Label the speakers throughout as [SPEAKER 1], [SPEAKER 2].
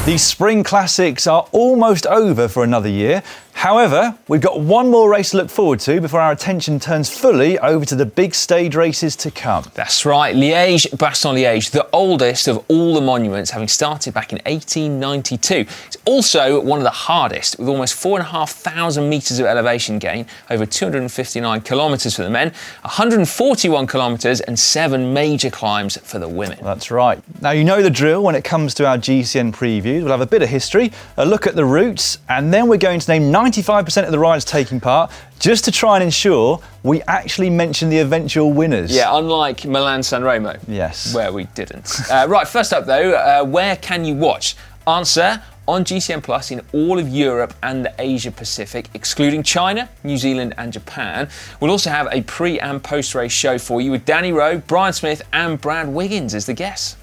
[SPEAKER 1] These spring classics are almost over for another year. However, we've got one more race to look forward to before our attention turns fully over to the big stage races to come.
[SPEAKER 2] That's right, Liège-Bastogne-Liège, the oldest of all the monuments, having started back in 1892. It's also one of the hardest, with almost 4,500 metres of elevation gain, over 259 kilometres for the men, 141 kilometres and 7 major climbs for the women.
[SPEAKER 1] That's right. Now, you know the drill when it comes to our GCN previews. We'll have a bit of history, a look at the routes, and then we're going to name 95% of the riders taking part, just to try and ensure we actually mention the eventual winners.
[SPEAKER 2] Yeah, unlike Milan-San Remo.
[SPEAKER 1] Yes.
[SPEAKER 2] Where we didn't. Right, first up though, where can you watch? Answer, on GCN Plus in all of Europe and the Asia Pacific, excluding China, New Zealand and Japan. We'll also have a pre- and post-race show for you with Danny Rowe, Brian Smith and Brad Wiggins as the guests.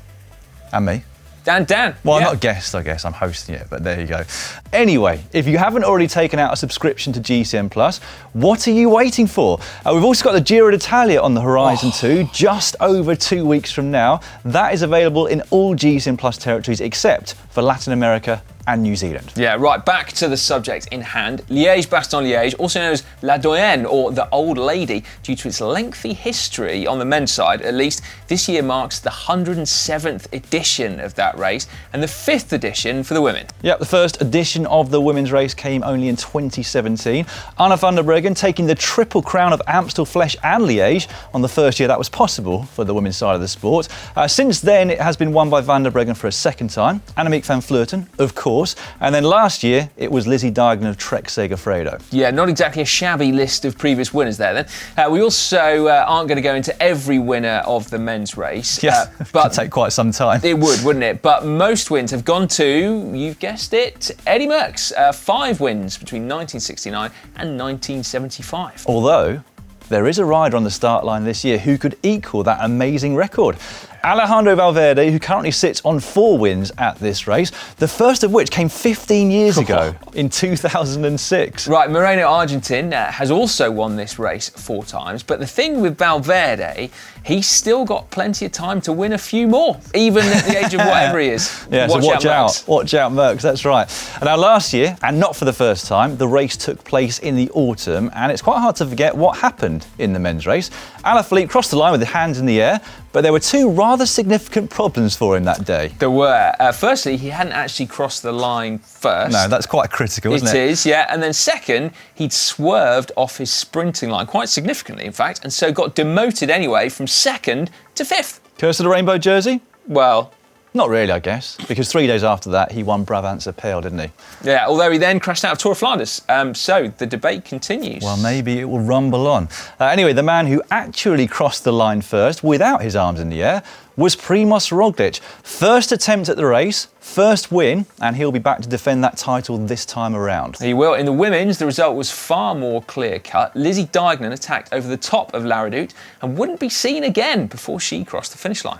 [SPEAKER 1] And me.
[SPEAKER 2] Dan.
[SPEAKER 1] Well,
[SPEAKER 2] yeah.
[SPEAKER 1] I'm not a guest, I guess. I'm hosting it, but there you go. Anyway, if you haven't already taken out a subscription to GCN Plus, what are you waiting for? We've also got the Giro d'Italia on the horizon too, just over 2 weeks from now. That is available in all GCN Plus territories except for Latin America and New Zealand.
[SPEAKER 2] Yeah, right, back to the subject in hand. Liège-Bastogne-Liège, also known as La Doyenne, or the Old Lady, due to its lengthy history on the men's side, at least, this year marks the 107th edition of that race and the 5th edition for the women.
[SPEAKER 1] Yep, the first edition of the women's race came only in 2017. Anna van der Breggen taking the triple crown of Amstel, Flesch and Liège on the first year that was possible for the women's side of the sport. Since then, it has been won by van der Breggen for a second time, Annemiek van Vleuten, of course, and then last year it was Lizzie Deignan of Trek Segafredo.
[SPEAKER 2] Yeah, not exactly a shabby list of previous winners there then. We also aren't going to go into every winner of the men's race.
[SPEAKER 1] Yeah,
[SPEAKER 2] but
[SPEAKER 1] it'd take quite some time.
[SPEAKER 2] It would, wouldn't it? But most wins have gone to, you've guessed it, Eddy Merckx. 5 wins between 1969 and 1975.
[SPEAKER 1] Although, there is a rider on the start line this year who could equal that amazing record. Alejandro Valverde, who currently sits on 4 wins at this race, the first of which came 15 years ago in 2006.
[SPEAKER 2] Right, Moreno Argentin has also won this race 4 times, but the thing with Valverde, he's still got plenty of time to win a few more, even at the age of whatever he is.
[SPEAKER 1] Yeah, watch out. Watch out, Merckx, that's right. And now last year, and not for the first time, the race took place in the autumn, and it's quite hard to forget what happened in the men's race. Alaphilippe crossed the line with his hands in the air, but there were 2 rather significant problems for him that day.
[SPEAKER 2] There were. Firstly, he hadn't actually crossed the line first.
[SPEAKER 1] No, that's quite critical, isn't it?
[SPEAKER 2] It is, yeah. And then second, he'd swerved off his sprinting line, quite significantly, in fact, and so got demoted anyway from 2nd to 5th.
[SPEAKER 1] Curse of the rainbow jersey?
[SPEAKER 2] Well,
[SPEAKER 1] not really, I guess, because 3 days after that, he won Brabantse-Pijl, didn't he?
[SPEAKER 2] Yeah, although he then crashed out of Tour of Flanders. So the debate continues.
[SPEAKER 1] Well, maybe it will rumble on. Anyway, the man who actually crossed the line first, without his arms in the air, was Primož Roglič. First attempt at the race, first win, and he'll be back to defend that title this time around.
[SPEAKER 2] He will. In the women's, the result was far more clear-cut. Lizzie Deignan attacked over the top of La Redoute and wouldn't be seen again before she crossed the finish line.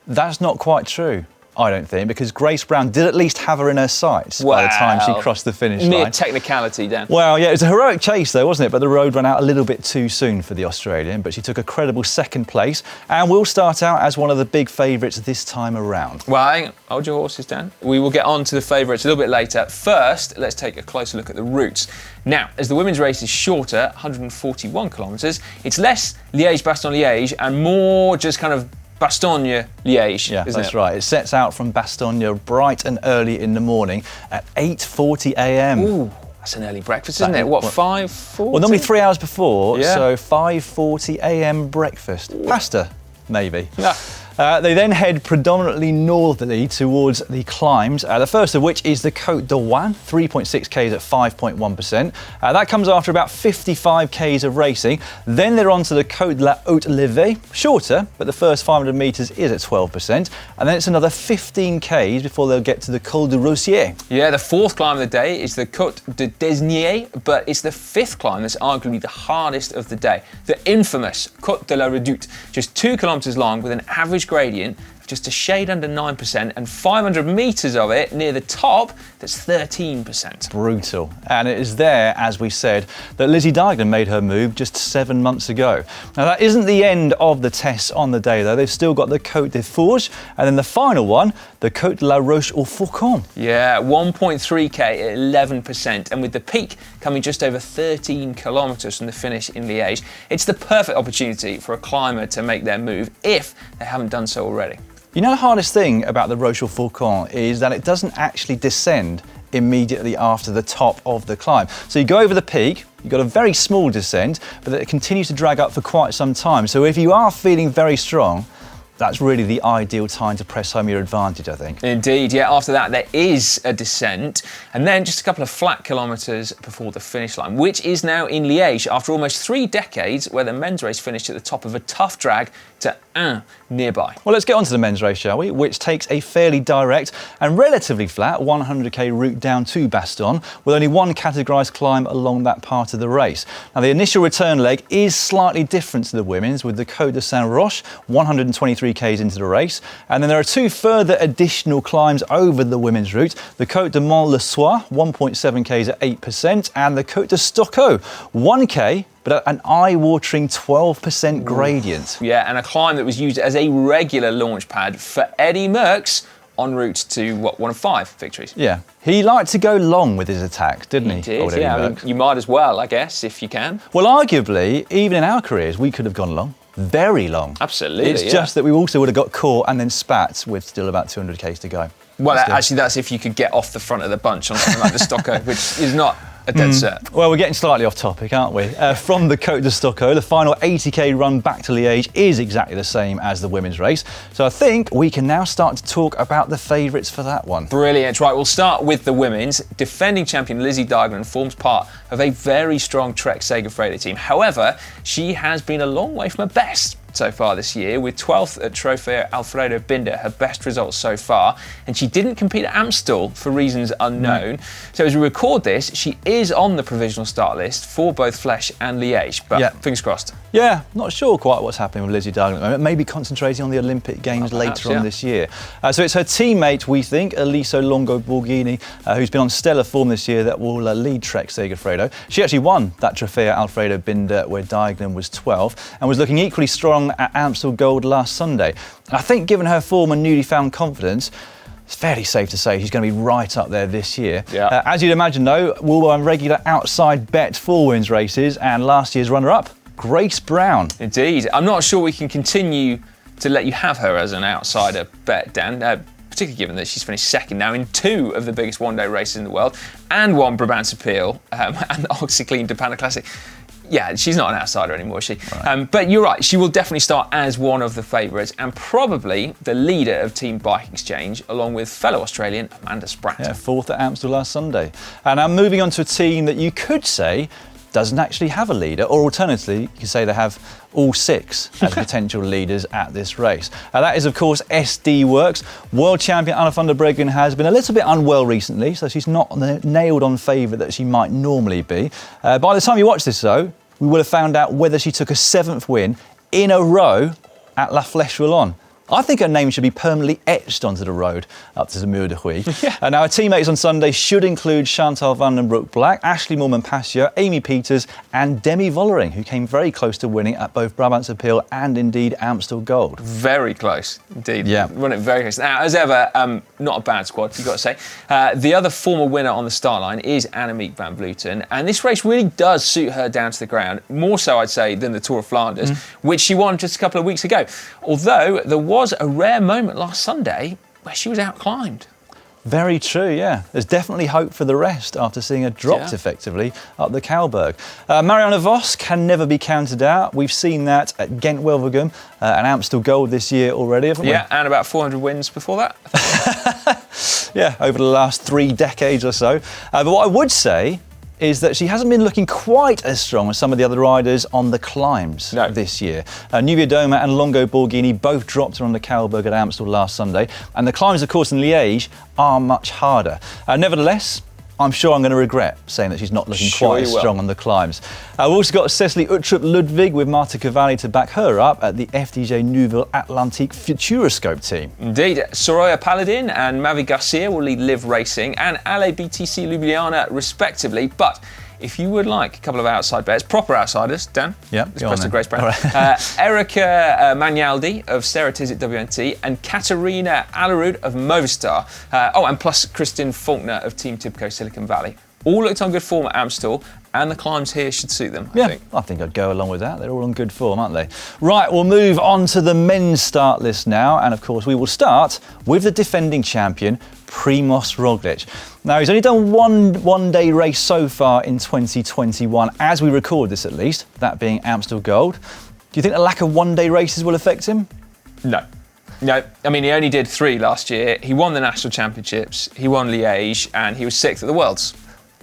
[SPEAKER 1] That's not quite true, I don't think, because Grace Brown did at least have her in her sights by the time she crossed the finish line.
[SPEAKER 2] Mere technicality, Dan.
[SPEAKER 1] Well, yeah, it was a heroic chase though, wasn't it? But the road ran out a little bit too soon for the Australian, but she took a credible 2nd place and will start out as one of the big favourites this time around.
[SPEAKER 2] Well, hang on. Hold your horses, Dan. We will get on to the favourites a little bit later. First, let's take a closer look at the routes. Now, as the women's race is shorter, 141 kilometres, it's less Liège-Bastogne-Liège and more just kind of Bastogne-Liège,
[SPEAKER 1] yeah, that's right. It sets out from Bastogne bright and early in the morning at 8:40 a.m.
[SPEAKER 2] Ooh, that's an early breakfast, isn't it? What, 5:40?
[SPEAKER 1] Well, normally 3 hours before,
[SPEAKER 2] yeah.
[SPEAKER 1] So 5:40 a.m. breakfast.
[SPEAKER 2] Ooh.
[SPEAKER 1] Pasta, maybe.
[SPEAKER 2] Yeah.
[SPEAKER 1] They then head predominantly northerly towards the climbs, the first of which is the Côte d'Oie, 3.6 k's at 5.1%. That comes after about 55 k's of racing. Then they're on to the Côte de la Haute-Levée, shorter, but the first 500 metres is at 12%. And then it's another 15 k's before they'll get to the Col du Rosier.
[SPEAKER 2] Yeah, the 4th climb of the day is the Côte de Deignan, but it's the 5th climb that's arguably the hardest of the day. The infamous Côte de la Redoute, just 2 kilometres long with an average gradient just a shade under 9%, and 500 metres of it near the top, that's 13%.
[SPEAKER 1] Brutal. And it is there, as we said, that Lizzie Deignan made her move just 7 months ago. Now, that isn't the end of the tests on the day, though. They've still got the Côte des Forges, and then the final one, the Côte de la Roche-au-Faucon.
[SPEAKER 2] Yeah, 1.3k at 11%, and with the peak coming just over 13 kilometres from the finish in Liège, it's the perfect opportunity for a climber to make their move if they haven't done so already.
[SPEAKER 1] You know, the hardest thing about the Roche-au-Faucon is that it doesn't actually descend immediately after the top of the climb. So you go over the peak, you've got a very small descent, but it continues to drag up for quite some time. So if you are feeling very strong, that's really the ideal time to press home your advantage, I think.
[SPEAKER 2] Indeed, yeah. After that, there is a descent, and then just a couple of flat kilometres before the finish line, which is now in Liège after almost 3 decades where the men's race finished at the top of a tough drag to nearby.
[SPEAKER 1] Well, let's get on to the men's race, shall we? Which takes a fairly direct and relatively flat 100k route down to Bastogne, with only one categorised climb along that part of the race. Now, the initial return leg is slightly different to the women's, with the Côte de Saint-Roch 123k's into the race, and then there are 2 further additional climbs over the women's route: the Côte de Mont-le-Soir 1.7k's at 8%, and the Côte de Stockaux 1k, but at an eye-watering 12% gradient.
[SPEAKER 2] Yeah, and a climb that was used as a regular launch pad for Eddie Merckx en route to, one of 5 victories.
[SPEAKER 1] Yeah, he liked to go long with his attack, didn't he?
[SPEAKER 2] He did, yeah. I mean, you might as well, I guess, if you can.
[SPEAKER 1] Well, arguably, even in our careers, we could have gone long. Very long.
[SPEAKER 2] Absolutely,
[SPEAKER 1] It's just that we also would have got caught and then spat with still about 200k's to go.
[SPEAKER 2] Well, actually, that's if you could get off the front of the bunch on something like the Stockaux, which is not a dead cert.
[SPEAKER 1] Well, we're getting slightly off topic, aren't we? From the Côte de Stockaux, the final 80k run back to Liège is exactly the same as the women's race. So I think we can now start to talk about the favourites for that one.
[SPEAKER 2] Brilliant. Right, we'll start with the women's. Defending champion Lizzie Deignan forms part of a very strong Trek Segafredo team. However, she has been a long way from her best so far this year, with 12th at Trofeo Alfredo Binda, her best results so far, and she didn't compete at Amstel for reasons unknown. So as we record this, she is on the provisional start list for both Flèche and Liège, but fingers crossed.
[SPEAKER 1] Yeah, not sure quite what's happening with Lizzie Deignan at the moment. Maybe concentrating on the Olympic Games later on this year. So it's her teammate, we think, Aliso Longo-Borghini, who's been on stellar form this year, that will lead Trek Segafredo. She actually won that Trofeo Alfredo Binda, where Deignan was 12th, and was looking equally strong at Amstel Gold last Sunday. I think, given her form and newly found confidence, it's fairly safe to say she's going to be right up there this year.
[SPEAKER 2] Yeah.
[SPEAKER 1] As you'd imagine, though, we'll a regular outside bet for women's races, and last year's runner-up, Grace Brown.
[SPEAKER 2] Indeed. I'm not sure we can continue to let you have her as an outsider bet, Dan, particularly given that she's finished second now in 2 of the biggest one-day races in the world, and won Brabantse Pijl and the Oxyclean Depana Classic. Yeah, she's not an outsider anymore, is she? Right. But you're right, she will definitely start as one of the favourites and probably the leader of Team Bike Exchange, along with fellow Australian Amanda Spratt.
[SPEAKER 1] Yeah, 4th at Amstel last Sunday. And now moving on to a team that you could say doesn't actually have a leader, or alternatively, you could say they have all 6 as potential leaders at this race. That is, of course, SD Works. World champion Alejandro Breggen has been a little bit unwell recently, so she's not the nailed-on favourite that she might normally be. By the time you watch this, though, we will have found out whether she took a 7th win in a row at La Flèche-Wallonne. I think her name should be permanently etched onto the road up to the Mur de Huy. And now her teammates on Sunday should include Chantal van den Broek-Black, Ashley Moorman-Pasio, Amy Peters and Demi Vollering, who came very close to winning at both Brabantse Pijl and indeed Amstel Gold.
[SPEAKER 2] Very close, indeed.
[SPEAKER 1] Yeah.
[SPEAKER 2] Run it very close. Now, as ever, not a bad squad, you've got to say. The other former winner on the start line is Annemiek van Vleuten, and this race really does suit her down to the ground, more so, I'd say, than the Tour of Flanders, which she won just a couple of weeks ago. Although there was a rare moment last Sunday where she was outclimbed.
[SPEAKER 1] Very true, yeah. There's definitely hope for the rest after seeing her dropped effectively up the Kouwberg. Marianne Vos can never be counted out. We've seen that at Ghent-Wevelgem and Amstel Gold this year already, haven't we?
[SPEAKER 2] Yeah, and about 400 wins before that.
[SPEAKER 1] Yeah, over the last 3 decades or so. But what I would say is that she hasn't been looking quite as strong as some of the other riders on the climbs this year. Nubia Doma and Longo-Borghini both dropped her on the Kouwberg at Amstel last Sunday, and the climbs, of course, in Liège are much harder. Nevertheless, I'm sure I'm going to regret saying that she's not looking quite as strong on the climbs. We've also got Cecily Uttrup Ludwig with Marta Cavalli to back her up at the FDJ Nouvelle Atlantique Futuroscope team.
[SPEAKER 2] Indeed, Soraya Paladin and Mavi Garcia will lead Live Racing and Ale BTC Ljubljana respectively, but if you would like a couple of outside bets, proper outsiders, Dan.
[SPEAKER 1] Yeah,
[SPEAKER 2] it's Preston Grace brand. Right. Erica Magnaldi of Ceratiz at WNT and Katarina Alarud of Movistar. And plus Kristin Faulkner of Team Tibco Silicon Valley. All looked on good form at Amstel, and the climbs here should suit them,
[SPEAKER 1] I think I'd go along with that. They're all on good form, aren't they? Right, we'll move on to the men's start list now, and of course we will start with the defending champion, Primož Roglič. Now, he's only done one-day race so far in 2021, as we record this at least, that being Amstel Gold. Do you think the lack of one-day races will affect him?
[SPEAKER 2] No, I mean, he only did 3 last year. He won the national championships, he won Liège, and he was 6th at the Worlds.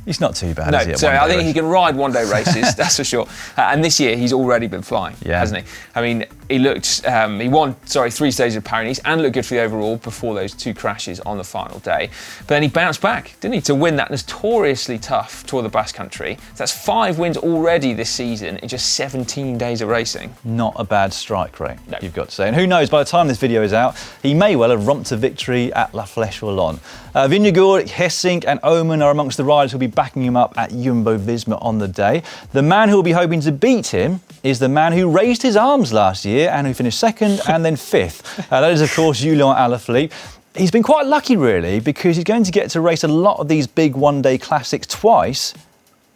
[SPEAKER 1] He's not too bad, is he?
[SPEAKER 2] So I think he can ride one-day races, that's for sure. And this year, he's already been flying, hasn't he? I mean, he won 3 stages of Paris-Nice and looked good for the overall before those 2 crashes on the final day. But then he bounced back, didn't he, to win that notoriously tough Tour of the Basque Country. So that's 5 wins already this season in just 17 days of racing.
[SPEAKER 1] Not a bad strike rate, you've got to say. And who knows, by the time this video is out, he may well have romped a victory at La Flèche Wallonne. Vingegaard, Hessink and Oman are amongst the riders who'll be backing him up at Jumbo-Visma on the day. The man who will be hoping to beat him is the man who raised his arms last year and who finished 2nd and then 5th. That is, of course, Julian Alaphilippe. He's been quite lucky, really, because he's going to get to race a lot of these big one-day classics twice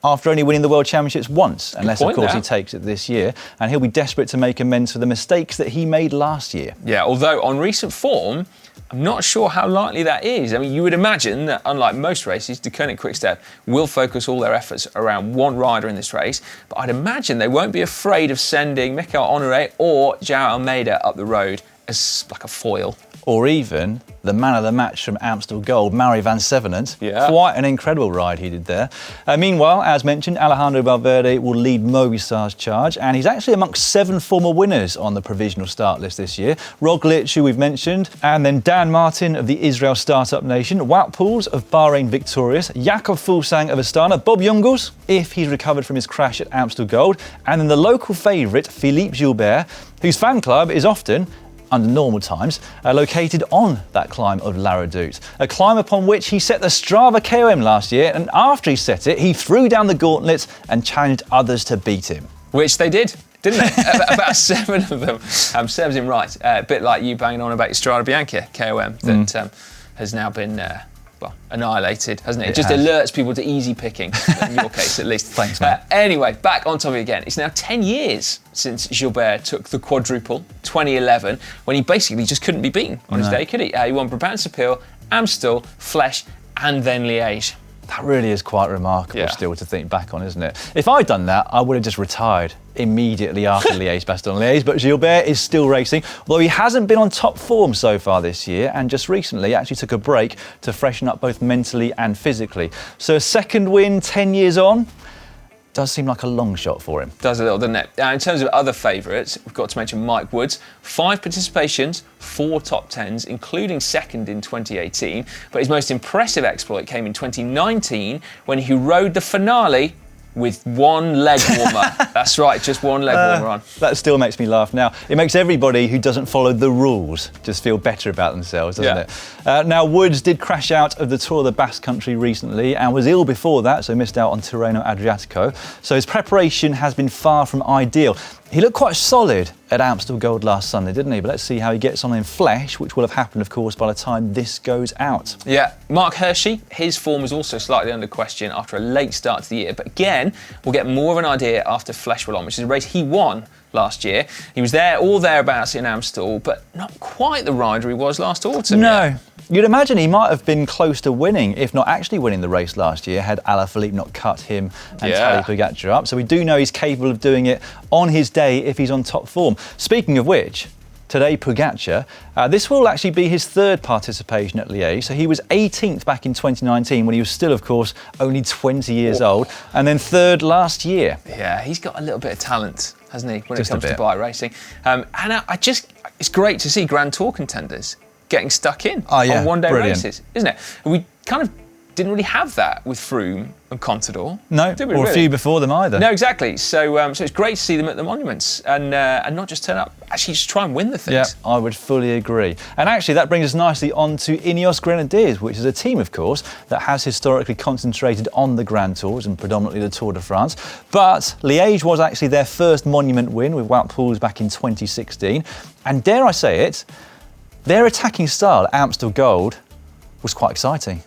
[SPEAKER 1] after only winning the World Championships once, unless, of course, he takes it this year. And he'll be desperate to make amends for the mistakes that he made last year. Yeah,
[SPEAKER 2] although on recent form, I'm not sure how likely that is. I mean, you would imagine that, unlike most races, De Koning Quick-Step will focus all their efforts around one rider in this race, but I'd imagine they won't be afraid of sending Mikel Honoré or João Almeida up the road as like a foil.
[SPEAKER 1] Or even the man of the match from Amstel Gold, Mauri van Sevenant. Quite an incredible ride he did there. Meanwhile, as mentioned, Alejandro Valverde will lead Movistar's charge, and he's actually amongst 7 former winners on the provisional start list this year. Roglič, who we've mentioned, and then Dan Martin of the Israel Startup Nation, Wout Poels of Bahrain Victorious, Jakob Fuglsang of Astana, Bob Jungels, if he's recovered from his crash at Amstel Gold, and then the local favourite, Philippe Gilbert, whose fan club is often, under normal times, located on that climb of La Redoute, a climb upon which he set the Strava KOM last year, and after he set it, he threw down the gauntlet and challenged others to beat him.
[SPEAKER 2] Which they did, didn't they? About 7 of them. Serves him right. A bit like you banging on about your Strada Bianca KOM that has now been annihilated, hasn't it? It just alerts people to easy picking, in your case at least.
[SPEAKER 1] Thanks, mate.
[SPEAKER 2] Anyway, back on topic again. It's now 10 years since Gilbert took the quadruple, 2011, when he basically just couldn't be beaten on his day, could he? He won Brabantse-Pijl, Amstel, Flèche, and then Liège.
[SPEAKER 1] That really is quite remarkable still to think back on, isn't it? If I'd done that, I would have just retired immediately after Liège-Bastogne-Liège, but Gilbert is still racing, although he hasn't been on top form so far this year, and just recently actually took a break to freshen up both mentally and physically. So a 2nd win 10 years on does seem like a long shot for him.
[SPEAKER 2] Does a little, doesn't it? In terms of other favourites, we've got to mention Mike Woods. 5 participations, 4 top 10s, including 2nd in 2018. But his most impressive exploit came in 2019 when he rode the finale with 1 leg warmer. That's right, just 1 leg warmer on.
[SPEAKER 1] That still makes me laugh now. It makes everybody who doesn't follow the rules just feel better about themselves, doesn't it? Now, Woods did crash out of the Tour of the Basque Country recently and was ill before that, so missed out on Tirreno Adriatico. So his preparation has been far from ideal. He looked quite solid at Amstel Gold last Sunday, didn't he? But let's see how he gets on in Flèche, which will have happened, of course, by the time this goes out.
[SPEAKER 2] Yeah, Mark Hirschi, his form was also slightly under question after a late start to the year. But again, we'll get more of an idea after Flèche Wallonne, which is a race he won last year. He was there, all thereabouts in Amstel, but not quite the rider he was last autumn.
[SPEAKER 1] No. You'd imagine he might have been close to winning, if not actually winning the race last year, had Alaphilippe not cut him and Tadej Pogačar up. So we do know he's capable of doing it on his day if he's on top form. Speaking of which, Tadej Pogačar, this will actually be his 3rd participation at Liège. So he was 18th back in 2019 when he was still, of course, only 20 years old, and then 3rd last year.
[SPEAKER 2] Yeah, he's got a little bit of talent, hasn't he, when it comes to bike racing. And it's great to see Grand Tour contenders getting stuck in on one-day races, isn't it? We kind of didn't really have that with Froome and Contador.
[SPEAKER 1] No, or a few before them either.
[SPEAKER 2] No, exactly. So it's great to see them at the monuments and not just turn up, actually just try and win the things.
[SPEAKER 1] Yeah, I would fully agree. And actually that brings us nicely on to Ineos Grenadiers, which is a team, of course, that has historically concentrated on the Grand Tours and predominantly the Tour de France. But Liège was actually their first monument win with Wout Poels back in 2016. And dare I say it, their attacking style at Amstel Gold was quite exciting.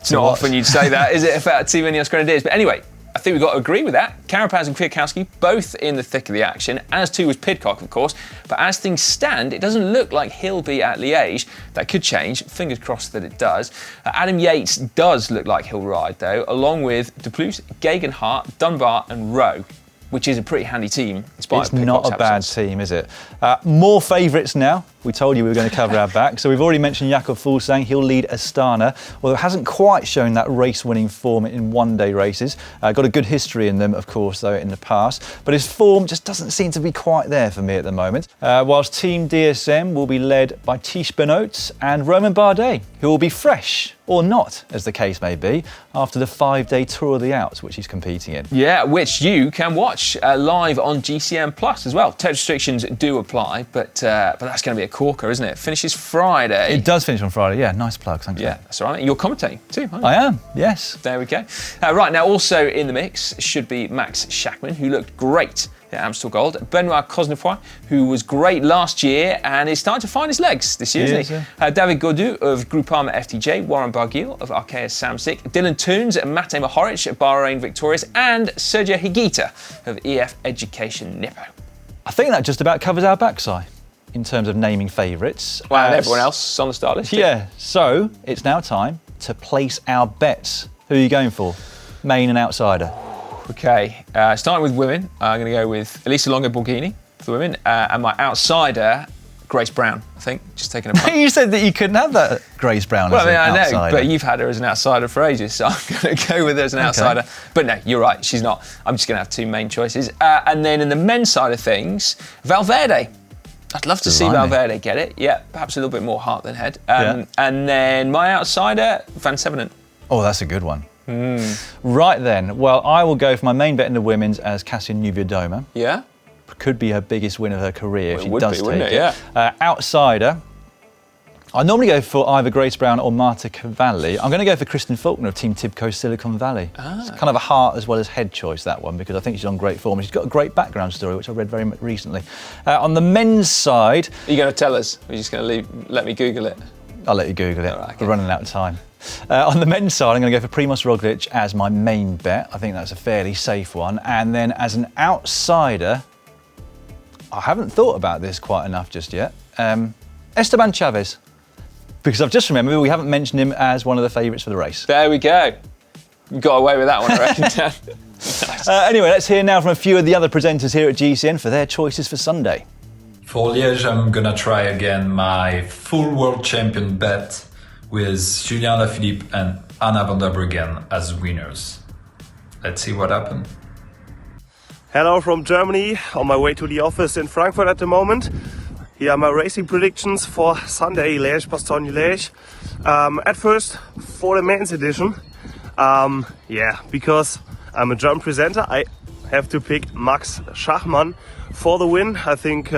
[SPEAKER 2] It's not often you'd say that, is it, about Team Ineos Grenadiers? But anyway, I think we've got to agree with that. Carapaz and Kwiatkowski both in the thick of the action, as too was Pidcock, of course. But as things stand, it doesn't look like he'll be at Liège. That could change. Fingers crossed that it does. Adam Yates does look like he'll ride, though, along with De Plus, Gegenhardt, Dunbar and Rowe, which is a pretty handy team.
[SPEAKER 1] It's not a bad team, is it? More favourites now. We told you we were going to cover our back. So we've already mentioned Jakob Fuglsang. He'll lead Astana, although it hasn't quite shown that race-winning form in one-day races. Got a good history in them, of course, though, in the past. But his form just doesn't seem to be quite there for me at the moment. Whilst Team DSM will be led by Tish Benoot and Romain Bardet, who will be fresh, or not, as the case may be, after the 5-day Tour of the Alps, which he's competing in.
[SPEAKER 2] Yeah, which you can watch live on GCN Plus as well. Tech restrictions do apply, but that's going to be a corker, isn't it? Finishes Friday.
[SPEAKER 1] It does finish on Friday, yeah. Nice plug, thanks.
[SPEAKER 2] Yeah, that's all right. You're commentating too, aren't you?
[SPEAKER 1] I am, yes.
[SPEAKER 2] There we go. Right, now also in the mix should be Max Schachmann, who looked great at Amstel Gold. Benoit Cosnefroy, who was great last year and is starting to find his legs this year, isn't he? David Gaudu of Groupama FDJ, Warren Barguil of Arkea Samsic, Dylan Toons, Matej Mohoric of Bahrain Victorious, and Sergio Higuita of EF Education Nippo.
[SPEAKER 1] I think that just about covers our backside in terms of naming favourites.
[SPEAKER 2] Well, and everyone else on the start list.
[SPEAKER 1] Yeah, so it's now time to place our bets. Who are you going for? Main and outsider?
[SPEAKER 2] Okay, starting with women, I'm going to go with Elisa Longo Borghini for the women, and my outsider, Grace Brown, I think, just taking a punt.
[SPEAKER 1] You said that you couldn't have that Grace Brown as an outsider.
[SPEAKER 2] I know, but you've had her as an outsider for ages, so I'm going to go with her as an outsider. But no, you're right, she's not. I'm just going to have two main choices. And then in the men's side of things, Valverde. I'd love to see Valverde get it. Yeah, perhaps a little bit more heart than head. And then my outsider, Van Sevenant.
[SPEAKER 1] Oh, that's a good one. Right then, well, I will go for my main bet in the women's as Kasia Niewiadoma.
[SPEAKER 2] Yeah?
[SPEAKER 1] Could be her biggest win of her career if she does take it.
[SPEAKER 2] Yeah.
[SPEAKER 1] Outsider, I normally go for either Grace Brown or Marta Cavalli. I'm going to go for Kristen Faulkner of Team Tibco Silicon Valley. It's kind of a heart as well as head choice, that one, because I think she's on great form. She's got a great background story, which I read very recently. On the men's side...
[SPEAKER 2] Are you going to tell us? Or are you just going to let me Google it?
[SPEAKER 1] I'll let you Google it.
[SPEAKER 2] Right, okay.
[SPEAKER 1] We're running out of time. On the men's side, I'm going to go for Primož Roglič as my main bet. I think that's a fairly safe one. And then as an outsider, I haven't thought about this quite enough just yet. Esteban Chaves. Because I've just remembered we haven't mentioned him as one of the favourites for the race.
[SPEAKER 2] There we go. You got away with that one, I reckon, Dan. Nice.
[SPEAKER 1] Anyway, let's hear now from a few of the other presenters here at GCN for their choices for Sunday.
[SPEAKER 3] For Liège, I'm gonna try again my full world champion bet with Julien Alaphilippe and Anna van der Breggen as winners. Let's see what happens.
[SPEAKER 4] Hello from Germany, on my way to the office in Frankfurt at the moment. Here are my racing predictions for Sunday, Liège-Bastogne-Liège. At first, for the men's edition, because I'm a German presenter, I have to pick Max Schachmann for the win. I think,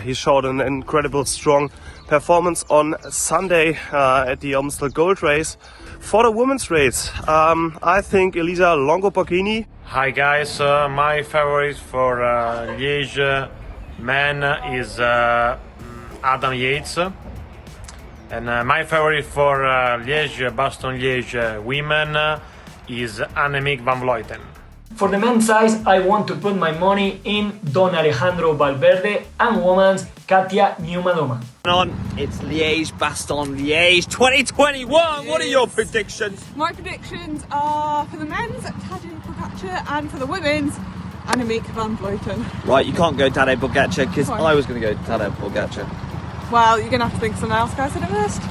[SPEAKER 4] he showed an incredible strong performance on Sunday at the Amstel Gold Race. For the women's race, I think Elisa Longo Borghini.
[SPEAKER 5] Hi guys, my favorite for Liège man is Adam Yates, and my favorite for Liège-Bastogne-Liège women is Annemiek van Vleuten.
[SPEAKER 6] For the men's side, I want to put my money in Don Alejandro Valverde and women's Katia Niewiadoma.
[SPEAKER 7] It's Liège-Bastogne-Liège 2021. What are your predictions?
[SPEAKER 8] My predictions are for the men's Tadej Pogačar and for the women's Annemiek van Vleuten.
[SPEAKER 7] Right, you can't go Tadej Pogačar because I was going to go Tadej Pogačar.
[SPEAKER 8] Well, you're going to have to think of something else, guys, at first.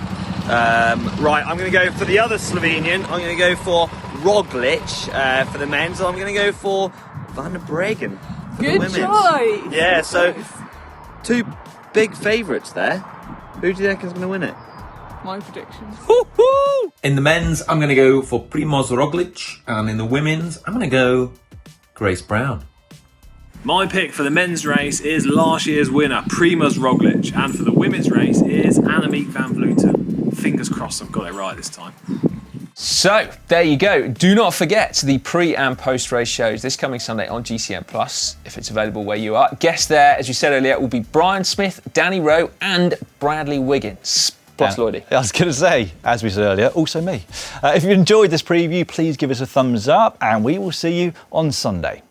[SPEAKER 7] Right, I'm going to go for the other Slovenian. I'm going to go for Roglič for the men, so I'm going to go for Van der Breggen for the women.
[SPEAKER 8] Good choice!
[SPEAKER 7] Yeah, so two big favourites there. Who do you think is going to win it?
[SPEAKER 8] My predictions.
[SPEAKER 7] Woo-hoo!
[SPEAKER 9] In the men's, I'm going to go for Primož Roglič, and in the women's, I'm going to go Grace Brown.
[SPEAKER 10] My pick for the men's race is last year's winner, Primož Roglič, and for the women's race is Annemiek van Vleuten. Fingers crossed I've got it right this time.
[SPEAKER 2] So, there you go. Do not forget the pre and post race shows this coming Sunday on GCN Plus, if it's available where you are. Guests there, as you said earlier, will be Brian Smith, Danny Rowe, and Bradley Wiggins. Plus Lloydie.
[SPEAKER 1] I was going to say, as we said earlier, also me. If you enjoyed this preview, please give us a thumbs up, and we will see you on Sunday.